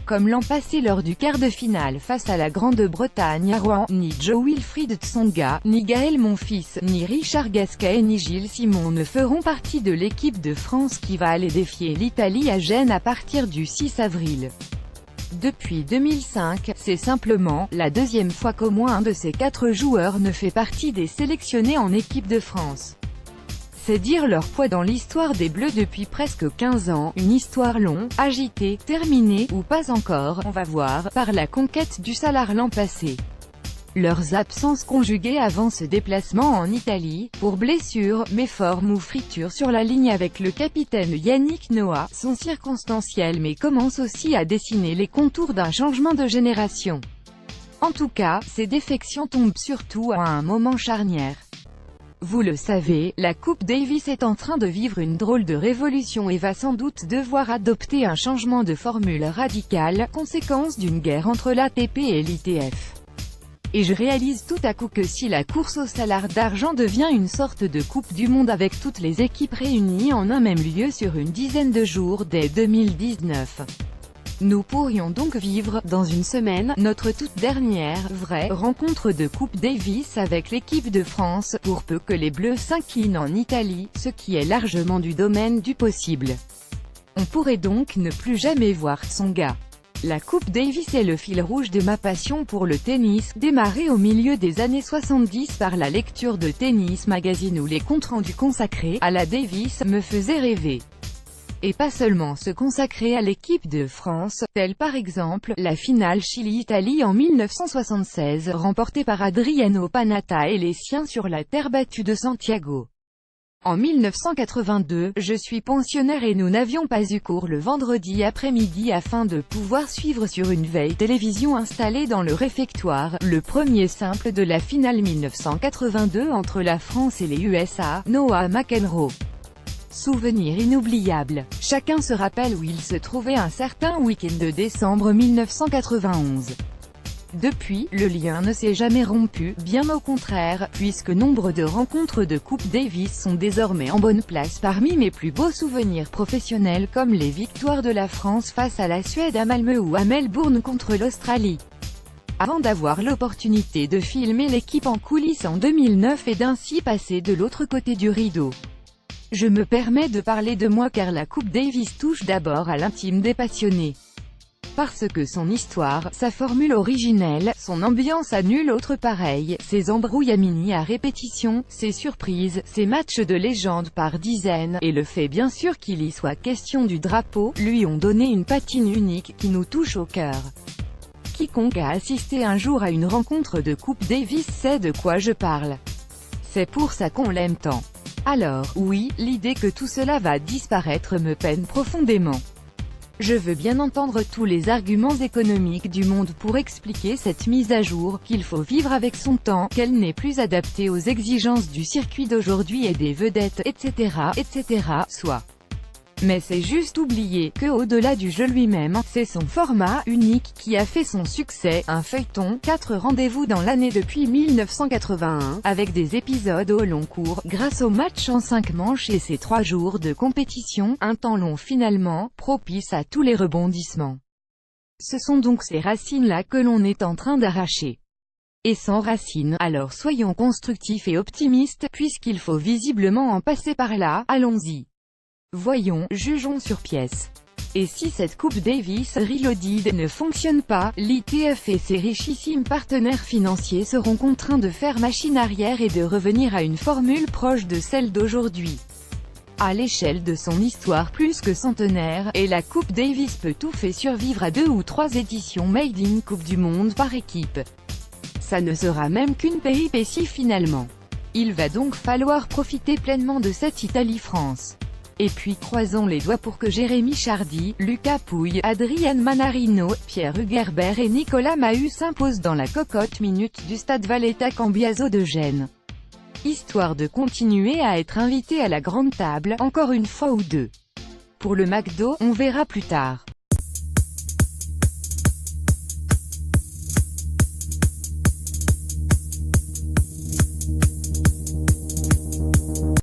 comme l'an passé lors du quart de finale face à la Grande-Bretagne à Rouen, ni Jo-Wilfried Tsonga, ni Gaël Monfils, ni Richard Gasquet ni Gilles Simon ne feront partie de l'équipe de France qui va aller défier l'Italie à Gênes à partir du 6 avril. Depuis 2005, c'est simplement la deuxième fois qu'au moins un de ces 4 joueurs ne fait partie des sélectionnés en équipe de France. C'est dire leur poids dans l'histoire des Bleus depuis presque 15 ans, une histoire longue, agitée, terminée, ou pas encore, on va voir, par la conquête du Salar l'an passé. Leurs absences conjuguées avant ce déplacement en Italie, pour blessure, méforme ou friture sur la ligne avec le capitaine Yannick Noah, sont circonstancielles mais commencent aussi à dessiner les contours d'un changement de génération. En tout cas, ces défections tombent surtout à un moment charnière. Vous le savez, la Coupe Davis est en train de vivre une drôle de révolution et va sans doute devoir adopter un changement de formule radical, conséquence d'une guerre entre l'ATP et l'ITF. Et je réalise tout à coup que si la course au Salar d'argent devient une sorte de Coupe du Monde avec toutes les équipes réunies en un même lieu sur une dizaine de jours dès 2019. Nous pourrions donc vivre, dans une semaine, notre toute dernière, vraie, rencontre de Coupe Davis avec l'équipe de France, pour peu que les Bleus s'inclinent en Italie, ce qui est largement du domaine du possible. On pourrait donc ne plus jamais voir Tsonga. La Coupe Davis est le fil rouge de ma passion pour le tennis, démarrée au milieu des années 70 par la lecture de Tennis Magazine où les comptes-rendus consacrés à la Davis me faisaient rêver. Et pas seulement se consacrer à l'équipe de France, telle par exemple, la finale Chili-Italie en 1976, remportée par Adriano Panatta et les siens sur la terre battue de Santiago. En 1982, je suis pensionnaire et nous n'avions pas eu cours le vendredi après-midi afin de pouvoir suivre sur une vieille télévision installée dans le réfectoire, le premier simple de la finale 1982 entre la France et les USA, Noah McEnroe. Souvenir inoubliable. Chacun se rappelle où il se trouvait un certain week-end de décembre 1991. Depuis, le lien ne s'est jamais rompu, bien au contraire, puisque nombre de rencontres de Coupe Davis sont désormais en bonne place parmi mes plus beaux souvenirs professionnels comme les victoires de la France face à la Suède à Malmö ou à Melbourne contre l'Australie. Avant d'avoir l'opportunité de filmer l'équipe en coulisses en 2009 et d'ainsi passer de l'autre côté du rideau. Je me permets de parler de moi car la Coupe Davis touche d'abord à l'intime des passionnés. Parce que son histoire, sa formule originelle, son ambiance à nul autre pareil, ses embrouilles à mini à répétition, ses surprises, ses matchs de légende par dizaines, et le fait bien sûr qu'il y soit question du drapeau, lui ont donné une patine unique qui nous touche au cœur. Quiconque a assisté un jour à une rencontre de Coupe Davis sait de quoi je parle. C'est pour ça qu'on l'aime tant. Alors, oui, l'idée que tout cela va disparaître me peine profondément. Je veux bien entendre tous les arguments économiques du monde pour expliquer cette mise à jour, qu'il faut vivre avec son temps, qu'elle n'est plus adaptée aux exigences du circuit d'aujourd'hui et des vedettes, etc., soit. Mais c'est juste oublier que au-delà du jeu lui-même, c'est son format unique qui a fait son succès, un feuilleton, 4 rendez-vous dans l'année depuis 1981, avec des épisodes au long cours, grâce au match en 5 manches et ses 3 jours de compétition, un temps long finalement, propice à tous les rebondissements. Ce sont donc ces racines-là que l'on est en train d'arracher. Et sans racines, alors soyons constructifs et optimistes, puisqu'il faut visiblement en passer par là, allons-y. Voyons, jugeons sur pièce. Et si cette Coupe Davis Reloaded ne fonctionne pas, l'ITF et ses richissimes partenaires financiers seront contraints de faire machine arrière et de revenir à une formule proche de celle d'aujourd'hui. À l'échelle de son histoire plus que centenaire, et la Coupe Davis peut tout fait survivre à 2 ou 3 éditions Made in Coupe du Monde par équipe. Ça ne sera même qu'une péripétie finalement. Il va donc falloir profiter pleinement de cette Italie-France. Et puis croisons les doigts pour que Jérémy Chardy, Lucas Pouille, Adrian Manarino, Pierre Hugerbert et Nicolas Mahut s'imposent dans la cocotte minute du stade Valletta Cambiaso de Gênes. Histoire de continuer à être invité à la grande table, encore une fois ou deux. Pour le McDo, on verra plus tard.